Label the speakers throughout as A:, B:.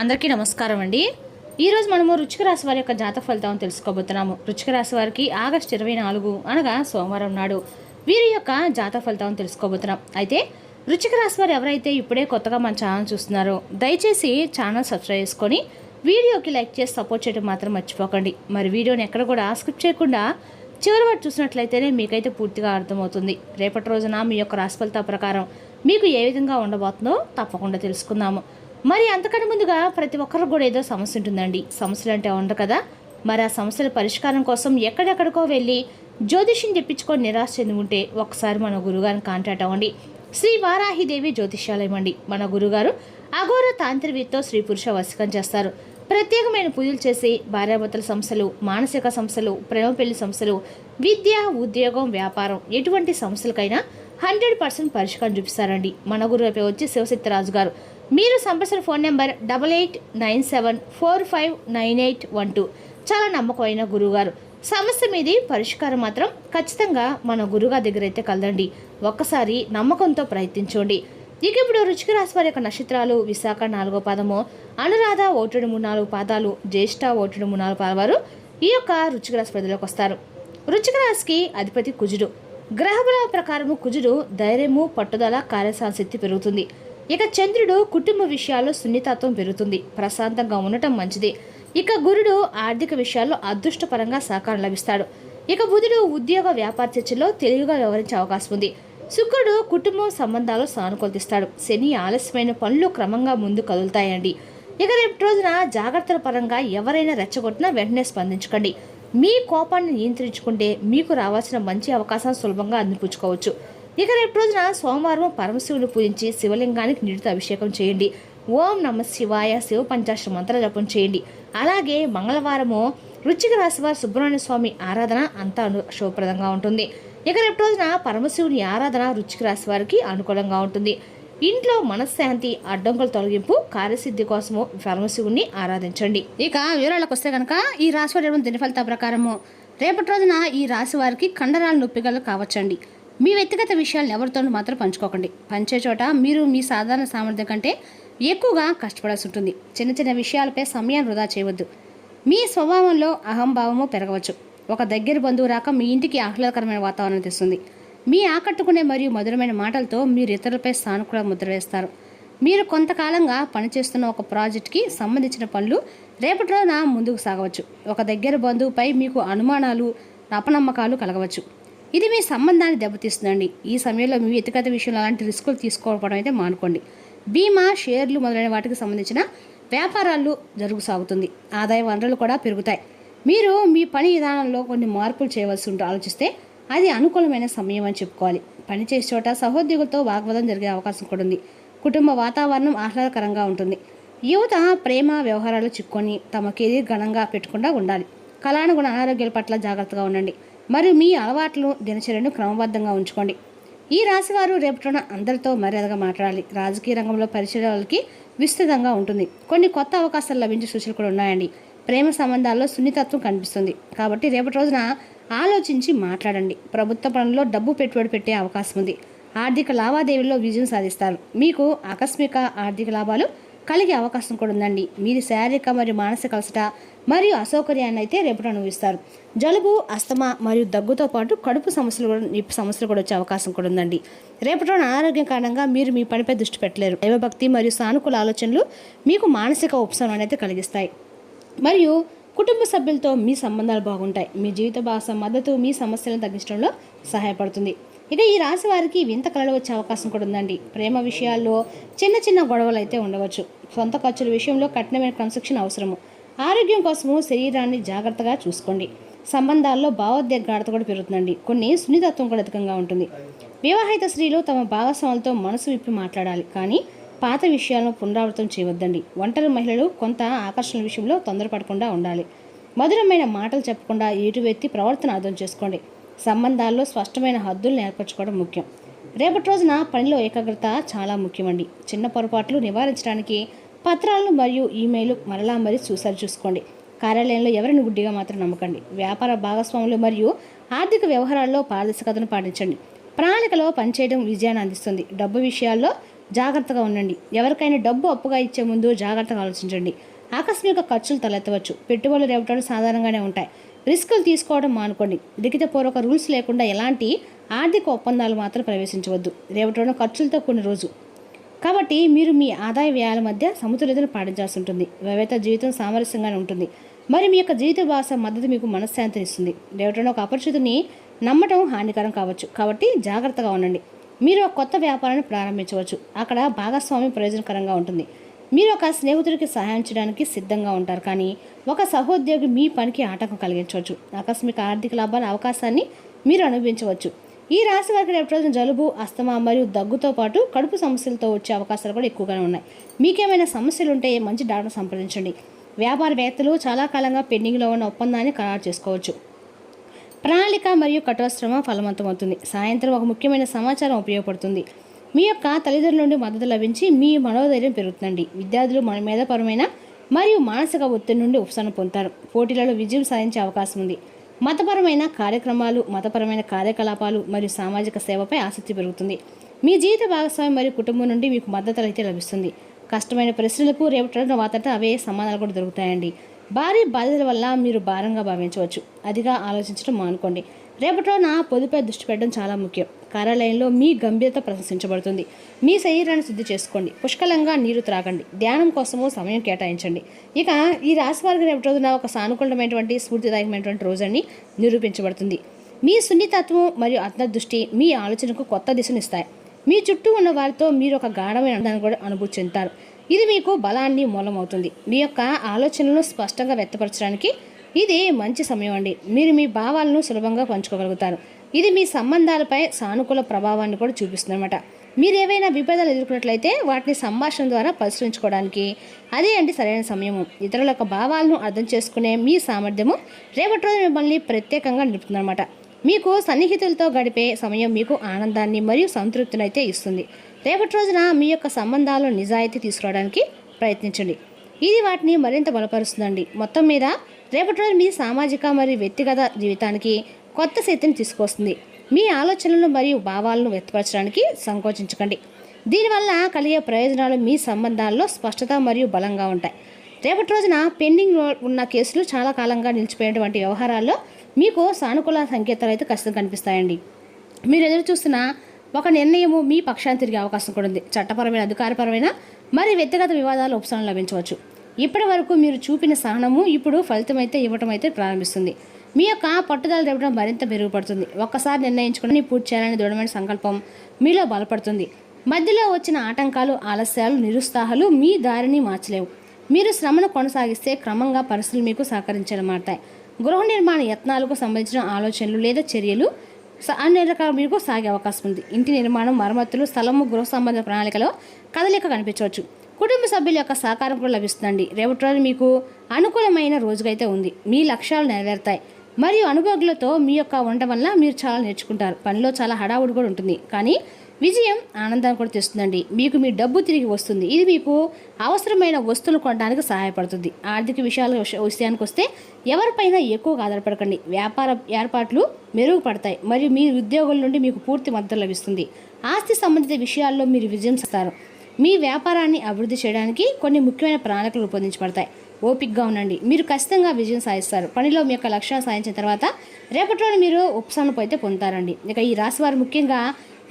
A: అందరికీ నమస్కారం అండి. ఈరోజు మనము వృశ్చిక రాశి వారి యొక్క జాతక ఫలితాలను తెలుసుకోబోతున్నాము. వృశ్చిక రాశి వారికి ఆగస్టు 24 అనగా సోమవారం నాడు వీరి యొక్క జాతక ఫలితాలను తెలుసుకోబోతున్నాం. అయితే వృశ్చిక రాశి వారు ఎవరైతే ఇప్పుడే కొత్తగా మన ఛానల్ చూస్తున్నారో దయచేసి ఛానల్ సబ్స్క్రైబ్ చేసుకొని వీడియోకి లైక్ చేసి సపోర్ట్ చేయడం మాత్రం మర్చిపోకండి. మరి వీడియోని ఎక్కడ కూడా స్కిప్ చేయకుండా చివరి వాటి చూసినట్లయితేనే మీకైతే పూర్తిగా అర్థమవుతుంది. రేపటి రోజున మీ యొక్క రాశి ఫలితాల ప్రకారం మీకు ఏ విధంగా ఉండబోతుందో తప్పకుండా తెలుసుకుందాము. మరి అంతకన్నా ముందుగా ప్రతి ఒక్కరికి కూడా ఏదో సమస్య ఉంటుందండి. సమస్యలు అంటే ఉండరు కదా. మరి ఆ సమస్యల పరిష్కారం కోసం ఎక్కడెక్కడికో వెళ్ళి జ్యోతిష్యం తెప్పించుకొని నిరాశ చెంది ఉంటే ఒకసారి మన గురుగారిని కాంటాక్ట్ అవ్వండి. శ్రీ వారాహిదేవి జ్యోతిష్యాలయం అండి. మన గురుగారు అఘోర తాంత్రికతో స్త్రీ పురుష వశీకం చేస్తారు. ప్రత్యేకమైన పూజలు చేసి భార్యాభర్తల సమస్యలు, మానసిక సమస్యలు, ప్రేమ పెళ్లి సమస్యలు, విద్య, ఉద్యోగం, వ్యాపారం ఎటువంటి సమస్యలకైనా 100% పరిష్కారం చూపిస్తారండి. మన గురువు వచ్చి శివశక్తిరాజు గారు. మీరు సంప్రదించిన ఫోన్ నెంబర్ 8897459812. చాలా నమ్మకమైన గురువుగారు. సమస్య మీది పరిష్కారం మాత్రం ఖచ్చితంగా మన గురుగారి దగ్గర అయితే కలదండి. ఒక్కసారి నమ్మకంతో ప్రయత్నించండి. ఇక ఇప్పుడు వృశ్చిక రాశి వారి యొక్క నక్షత్రాలు విశాఖ 4వ పాదము, అనురాధ 1-3-4 పాదాలు, జ్యేష్ఠ 1-3-4 పాదాల వారు ఈ యొక్క వృశ్చిక రాశి పరిధిలోకి వస్తారు. వృశ్చిక రాశికి అధిపతి కుజుడు. గ్రహబల ప్రకారము కుజుడు ధైర్యము, పట్టుదల, కార్యసాశక్తి పెరుగుతుంది. ఇక చంద్రుడు కుటుంబ విషయాల్లో సున్నితత్వం పెరుగుతుంది. ప్రశాంతంగా ఉండటం మంచిది. ఇక గురుడు ఆర్థిక విషయాల్లో అదృష్టపరంగా సహకారం లభిస్తాడు. ఇక బుధుడు ఉద్యోగ వ్యాపార చర్చల్లో తెలివిగా వ్యవహరించే అవకాశం ఉంది. శుక్రుడు కుటుంబం సంబంధాలు సానుకూలతిస్తాడు. శని ఆలస్యమైన పనులు క్రమంగా ముందు కదులుతాయండి. ఇక రేపు రోజున జాగ్రత్తల పరంగా ఎవరైనా రెచ్చగొట్టినా వెంటనే స్పందించకండి. మీ కోపాన్ని నియంత్రించుకుంటే మీకు రావాల్సిన మంచి అవకాశాలు సులభంగా అందిపుచ్చుకోవచ్చు. ఇక రేపు రోజున సోమవారం పరమశివుని పూజించి శివలింగానికి నీటితో అభిషేకం చేయండి. ఓం నమ శివాయ శివ పంచాక్షర మంత్ర జపం చేయండి. అలాగే మంగళవారము వృశ్చిక రాశి వారి సుబ్రహ్మణ్య స్వామి ఆరాధన అంతా శుభప్రదంగా ఉంటుంది. ఇక రేపు రోజున పరమశివుని ఆరాధన వృశ్చిక రాశి వారికి అనుకూలంగా ఉంటుంది. ఇంట్లో మనశ్శాంతి, అడ్డంకుల తొలగింపు, కార్యసిద్ధి కోసము పరమశివుని ఆరాధించండి. ఇక వివరాలకు వస్తే కనుక ఈ రాశి వారి దిన ఫలితాల ప్రకారము రేపటి రోజున ఈ రాశి వారికి కండరాల నొప్పిగలు కావచ్చండి. మీ వ్యక్తిగత విషయాలను ఎవరితోనూ మాత్రం పంచుకోకండి. పంచే చోట మీరు మీ సాధారణ సామర్థ్యం కంటే ఎక్కువగా కష్టపడాల్సి ఉంటుంది. చిన్న చిన్న విషయాలపై సమయాన్ని వృధా చేయవద్దు. మీ స్వభావంలో అహంభావము పెరగవచ్చు. ఒక దగ్గర బంధువు రాక మీ ఇంటికి ఆహ్లాదకరమైన వాతావరణం తెస్తుంది. మీ ఆకట్టుకునే మరియు మధురమైన మాటలతో మీరు ఇతరులపై సానుకూల ముద్ర వేస్తారు. మీరు కొంతకాలంగా పనిచేస్తున్న ఒక ప్రాజెక్ట్కి సంబంధించిన పనులు రేపటి రోజున ముందుకు సాగవచ్చు. ఒక దగ్గర బంధువుపై మీకు అనుమానాలు, అపనమ్మకాలు కలగవచ్చు. ఇది మీ సంబంధాన్ని దెబ్బతీస్తుందండి. ఈ సమయంలో మీ వ్యక్తిగత విషయంలో అలాంటి రిస్కులు తీసుకోవడం అయితే మానుకోండి. బీమా, షేర్లు మొదలైన వాటికి సంబంధించిన వ్యాపారాలు సాగుతుంది. ఆదాయ వనరులు కూడా పెరుగుతాయి. మీరు మీ పని విధానంలో కొన్ని మార్పులు చేయవలసి ఆలోచిస్తే అది అనుకూలమైన సమయం అని చెప్పుకోవాలి. పనిచేసే చోట సహోద్యోగులతో వాగ్వాదం జరిగే అవకాశం కూడా ఉంది. కుటుంబ వాతావరణం ఆహ్లాదకరంగా ఉంటుంది. యువత ప్రేమ వ్యవహారాలు చిక్కుకొని తమ కెరీర్ ఘనంగా పెట్టకుండా ఉండాలి. కళానుగుణ అనారోగ్యాల పట్ల జాగ్రత్తగా ఉండండి. మరియు మీ అలవాట్లు, దినచర్యను క్రమబద్ధంగా ఉంచుకోండి. ఈ రాశివారు రేపటిన అందరితో మర్యాదగా మాట్లాడాలి. రాజకీయ రంగంలో పరిచయాలకి విస్తృతంగా ఉంటుంది. కొన్ని కొత్త అవకాశాలు లభించే సూచనలు కూడా ఉన్నాయండి. ప్రేమ సంబంధాల్లో సున్నితత్వం కనిపిస్తుంది. కాబట్టి రేపటి రోజున ఆలోచించి మాట్లాడండి. ప్రభుత్వ పనుల్లో డబ్బు పెట్టుబడి పెట్టే అవకాశం ఉంది. ఆర్థిక లావాదేవీల్లో విజయం సాధిస్తారు. మీకు ఆకస్మిక ఆర్థిక లాభాలు కలిగే అవకాశం కూడా ఉందండి. మీరు శారీరక మరియు మానసిక అలసట మరియు అసౌకర్యాన్ని అయితే రేపటి అనుభవిస్తారు. జలుబు, అస్తమా మరియు దగ్గుతో పాటు కడుపు సమస్యలు కూడా వచ్చే అవకాశం కూడా ఉందండి. రేపటి అనారోగ్యం కారణంగా మీరు మీ పనిపై దృష్టి పెట్టలేరు. దైవభక్తి మరియు సానుకూల ఆలోచనలు మీకు మానసిక ఉపశమనాన్ని అయితే కలిగిస్తాయి. మరియు కుటుంబ సభ్యులతో మీ సంబంధాలు బాగుంటాయి. మీ జీవిత భాగస్వామి మద్దతు మీ సమస్యలను తగ్గించడంలో సహాయపడుతుంది. ఇక ఈ రాశి వారికి వింత కళలు వచ్చే అవకాశం కూడా ఉందండి. ప్రేమ విషయాల్లో చిన్న చిన్న గొడవలు అయితే ఉండవచ్చు. సొంత ఖర్చుల విషయంలో కఠినమైన క్రమశిక్షణ అవసరము. ఆరోగ్యం కోసము శరీరాన్ని జాగ్రత్తగా చూసుకోండి. సంబంధాల్లో భావోద్వేగ గాఢత కూడా పెరుగుతుందండి. కొన్ని సున్నితత్వం కూడా అధికంగా ఉంటుంది. వివాహిత స్త్రీలు తమ భాగస్వాములతో మనసు విప్పి మాట్లాడాలి. కానీ పాత విషయాలను పునరావృతం చేయవద్దండి. ఒంటరి మహిళలు కొంత ఆకర్షణ విషయంలో తొందరపడకుండా ఉండాలి. మధురమైన మాటలు చెప్పకుండా ఎటు వ్యక్తి ప్రవర్తన అర్థం చేసుకోండి. సంబంధాల్లో స్పష్టమైన హద్దులను ఏర్పరచుకోవడం ముఖ్యం. రేపటి రోజున పనిలో ఏకాగ్రత చాలా ముఖ్యమండి. చిన్న పొరపాట్లు నివారించడానికి పత్రాలను మరియు ఈమెయిల్ మరలా చూసుకోండి. కార్యాలయంలో ఎవరిని గుడ్డిగా మాత్రం నమ్మకండి. వ్యాపార భాగస్వాములు మరియు ఆర్థిక వ్యవహారాల్లో పారదర్శకతను పాటించండి. ప్రణాళికలో పనిచేయడం విజయాన్ని అందిస్తుంది. డబ్బు విషయాల్లో జాగ్రత్తగా ఉండండి. ఎవరికైనా డబ్బు అప్పుగా ఇచ్చే ముందు జాగ్రత్తగా ఆలోచించండి. ఆకస్మిక ఖర్చులు తలెత్తవచ్చు. పెట్టుబడులు రేపటి సాధారణంగానే ఉంటాయి. రిస్కులు తీసుకోవడం మానుకోండి. లిఖితపూర్వక రూల్స్ లేకుండా ఎలాంటి ఆర్థిక ఒప్పందాలు మాత్రం ప్రవేశించవద్దు. రేపటి ఖర్చులతో కొన్ని రోజు కాబట్టి మీరు మీ ఆదాయ వ్యయాల మధ్య సమతుల్యతను పాటించాల్సి ఉంటుంది. వైవాహిక జీవితం సామరస్యంగానే ఉంటుంది. మరి మీ యొక్క జీవిత భాష మద్దతు మీకు మనశ్శాంతిని ఇస్తుంది. రేపటి ఒక అపరిచితిని నమ్మటం హానికరం కావచ్చు. కాబట్టి జాగ్రత్తగా ఉండండి. మీరు ఒక కొత్త వ్యాపారాన్ని ప్రారంభించవచ్చు. అక్కడ భాగస్వామ్యం ప్రయోజనకరంగా ఉంటుంది. మీరు ఒక స్నేహితుడికి సహాయం చేయడానికి సిద్ధంగా ఉంటారు, కానీ ఒక సహోద్యోగి మీ పనికి ఆటంకం కలిగించవచ్చు. ఆకస్మిక ఆర్థిక లాభాల అవకాశాన్ని మీరు అనుభవించవచ్చు. ఈ రాశి వారికి రేపటి రోజున జలుబు, అస్తమా మరియు దగ్గుతో పాటు కడుపు సమస్యలతో వచ్చే అవకాశాలు కూడా ఎక్కువగానే ఉన్నాయి. మీకేమైనా సమస్యలు ఉంటే మంచి డాక్టర్ సంప్రదించండి. వ్యాపారవేత్తలు చాలా కాలంగా పెండింగ్లో ఉన్న ఒప్పందాన్ని ఖరారు చేసుకోవచ్చు. ప్రణాళిక మరియు కఠోరశ్రమ ఫలవంతమవుతుంది. సాయంత్రం ఒక ముఖ్యమైన సమాచారం ఉపయోగపడుతుంది. మీ యొక్క తల్లిదండ్రుల నుండి మద్దతు లభించి మీ మనోధైర్యం పెరుగుతుందండి. విద్యార్థులు మేధపరమైన మరియు మానసిక ఒత్తిడి నుండి ఉపశమనం పొందుతారు. పోటీలలో విజయం సాధించే అవకాశం ఉంది. మతపరమైన కార్యక్రమాలు, మతపరమైన కార్యకలాపాలు మరియు సామాజిక సేవపై ఆసక్తి పెరుగుతుంది. మీ జీవిత భాగస్వామి మరియు కుటుంబం నుండి మీకు మద్దతు అయితే లభిస్తుంది. కష్టమైన ప్రశ్నలకు రేపటి వాతట అవే సమాధానాలు కూడా దొరుకుతాయండి. భారీ బాధ్యతల వల్ల మీరు భారంగా భావించవచ్చు. అదిగా ఆలోచించడం మానుకోండి. రేపటి రోజున పొదుపై దృష్టి పెట్టడం చాలా ముఖ్యం. కార్యాలయంలో మీ గంభీరత ప్రశంసించబడుతుంది. మీ శరీరాన్ని శుద్ధి చేసుకోండి. పుష్కలంగా నీరు త్రాగండి. ధ్యానం కోసము సమయం కేటాయించండి. ఇక ఈ రాశి వారికి రేపటి రోజున ఒక సానుకూలమైనటువంటి స్ఫూర్తిదాయకమైనటువంటి రోజుని నిరూపించబడుతుంది. మీ సున్నితత్వం మరియు అంతర్దృష్టి మీ ఆలోచనకు కొత్త దిశనిస్తాయి. మీ చుట్టూ ఉన్న వారితో మీరు ఒక గాఢమైన ఆనందాన్ని కూడా అనుభూతి చెందుతారు. ఇది మీకు బలాన్ని మూలమవుతుంది. మీ యొక్క ఆలోచనలను స్పష్టంగా వ్యక్తపరచడానికి ఇది మంచి సమయం అండి. మీరు మీ భావాలను సులభంగా పంచుకోగలుగుతారు. ఇది మీ సంబంధాలపై సానుకూల ప్రభావాన్ని కూడా చూపిస్తుంది అనమాట. మీరు ఏవైనా విభేదాలు ఎదుర్కొన్నట్లయితే వాటిని సంభాషణ ద్వారా పరిష్కరించుకోవడానికి అదే సరైన సమయము. ఇతరుల యొక్క భావాలను అర్థం చేసుకునే మీ సామర్థ్యము రేపటి రోజు మిమ్మల్ని ప్రత్యేకంగా నిలుపుతుందన్నమాట. మీకు సన్నిహితులతో గడిపే సమయం మీకు ఆనందాన్ని మరియు సంతృప్తిని అయితే ఇస్తుంది. రేపటి రోజున మీ యొక్క సంబంధాల్లో నిజాయితీ తీసుకురావడానికి ప్రయత్నించండి. ఇది వాటిని మరింత బలపరుస్తుందండి. మొత్తం మీద రేపటి రోజు మీ సామాజిక మరియు వ్యక్తిగత జీవితానికి కొత్త శక్తిని తీసుకొస్తుంది. మీ ఆలోచనలు మరియు భావాలను వ్యక్తపరచడానికి సంకోచించకండి. దీనివల్ల కలిగే ప్రయోజనాలు మీ సంబంధాల్లో స్పష్టత మరియు బలంగా ఉంటాయి. రేపటి రోజున పెండింగ్ ఉన్న కేసులు చాలా కాలంగా నిలిచిపోయినటువంటి వ్యవహారాల్లో మీకు సానుకూల సంకేతాలు అయితే ఖచ్చితంగా కనిపిస్తాయండి. మీరు ఎదురు చూస్తున్న ఒక నిర్ణయము మీ పక్షాన్ని తిరిగే అవకాశం కూడా ఉంది. చట్టపరమైన, అధికారపరమైన మరియు వ్యక్తిగత వివాదాలు ఉపశమనం లభించవచ్చు. ఇప్పటి వరకు మీరు చూపిన సహనము ఇప్పుడు ఫలితం అయితే ఇవ్వటం అయితే ప్రారంభిస్తుంది. మీ యొక్క పట్టుదల రేపడం మరింత మెరుగుపడుతుంది. ఒక్కసారి నిర్ణయించుకుని పూర్తి చేయాలని దృఢమైన సంకల్పం మీలో బలపడుతుంది. మధ్యలో వచ్చిన ఆటంకాలు, ఆలస్యాలు, నిరుత్సాహాలు మీ దారిని మార్చలేవు. మీరు శ్రమను కొనసాగిస్తే క్రమంగా పరిస్థితులు మీకు సహకరించేలా మారతాయి. గృహ నిర్మాణ యత్నాలకు సంబంధించిన ఆలోచనలు లేదా చర్యలు అన్ని రకాల మీకు సాగే అవకాశం ఉంది. ఇంటి నిర్మాణం, మరమ్మతులు, స్థలము, గృహ సంబంధ ప్రణాళికలో కదలిక కనిపించవచ్చు. కుటుంబ సభ్యుల యొక్క సహకారం కూడా లభిస్తుందండి. రేపటి రోజు మీకు అనుకూలమైన రోజుకైతే ఉంది. మీ లక్ష్యాలు నెరవేరుతాయి మరియు అనుభవజ్ఞులతో మీ యొక్క ఉండడం వల్ల మీరు చాలా నేర్చుకుంటారు. పనిలో చాలా హడావుడి కూడా ఉంటుంది, కానీ విజయం ఆనందాన్ని కూడా తెస్తుందండి. మీకు మీ డబ్బు తిరిగి వస్తుంది. ఇది మీకు అవసరమైన వస్తువులు కొనడానికి సహాయపడుతుంది. ఆర్థిక విషయానికి వస్తే ఎవరిపైన ఎక్కువగా ఆధారపడకండి. వ్యాపార ఏర్పాట్లు మెరుగుపడతాయి మరియు మీ ఉద్యోగుల నుండి మీకు పూర్తి మద్దతు లభిస్తుంది. ఆస్తి సంబంధిత విషయాల్లో మీరు విజయం సాధిస్తారు. మీ వ్యాపారాన్ని అభివృద్ధి చేయడానికి కొన్ని ముఖ్యమైన ప్రణాళికలు రూపొందించబడతాయి. ఓపికగా ఉండండి. మీరు ఖచ్చితంగా విజయం సాధిస్తారు. పనిలో మీ యొక్క లక్ష్యాన్ని సాధించిన తర్వాత రేపటి రోజు మీరు ఉపశమనం అయితే పొందుతారండి. ఇక ఈ రాశి వారు ముఖ్యంగా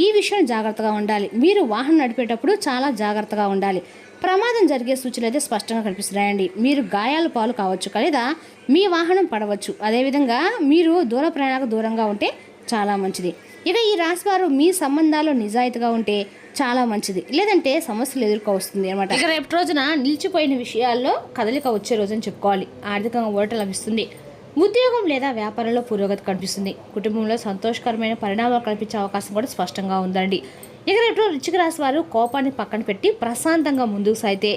A: ఈ విషయం జాగ్రత్తగా ఉండాలి. మీరు వాహనం నడిపేటప్పుడు చాలా జాగ్రత్తగా ఉండాలి. ప్రమాదం జరిగే సూచనలు అయితే స్పష్టంగా కనిపిస్తున్నాయండి. మీరు గాయాల పాలు కావచ్చు, లేదా మీ వాహనం పడవచ్చు. అదేవిధంగా మీరు దూర ప్రయాణాలకు దూరంగా ఉంటే చాలా మంచిది. ఇక ఈ రాశి వారు మీ సంబంధాల్లో నిజాయితీగా ఉంటే చాలా మంచిది, లేదంటే సమస్యలు ఎదుర్కోవస్తుంది అనమాట. ఇక రేపటి రోజున నిలిచిపోయిన విషయాల్లో కదలిక వచ్చే రోజుని చెప్పుకోవాలి. ఆర్థికంగా ఊరట లభిస్తుంది. ఉద్యోగం లేదా వ్యాపారంలో పురోగతి కనిపిస్తుంది. కుటుంబంలో సంతోషకరమైన పరిణామాలు కల్పించే అవకాశం కూడా స్పష్టంగా ఉందండి. ఇక రేపటి వృశ్చిక రాశి వారు కోపాన్ని పక్కన పెట్టి ప్రశాంతంగా ముందుకు సాగితే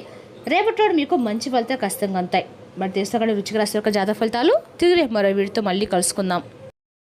A: రేపటి రోజు మీకు మంచి ఫలితాలు ఖచ్చితంగా ఉంటాయి. మరి తెలుసుకోండి వృశ్చిక రాశి యొక్క జాతక ఫలితాలు. తిరిగి మరో వీడితో మళ్ళీ కలుసుకుందాం.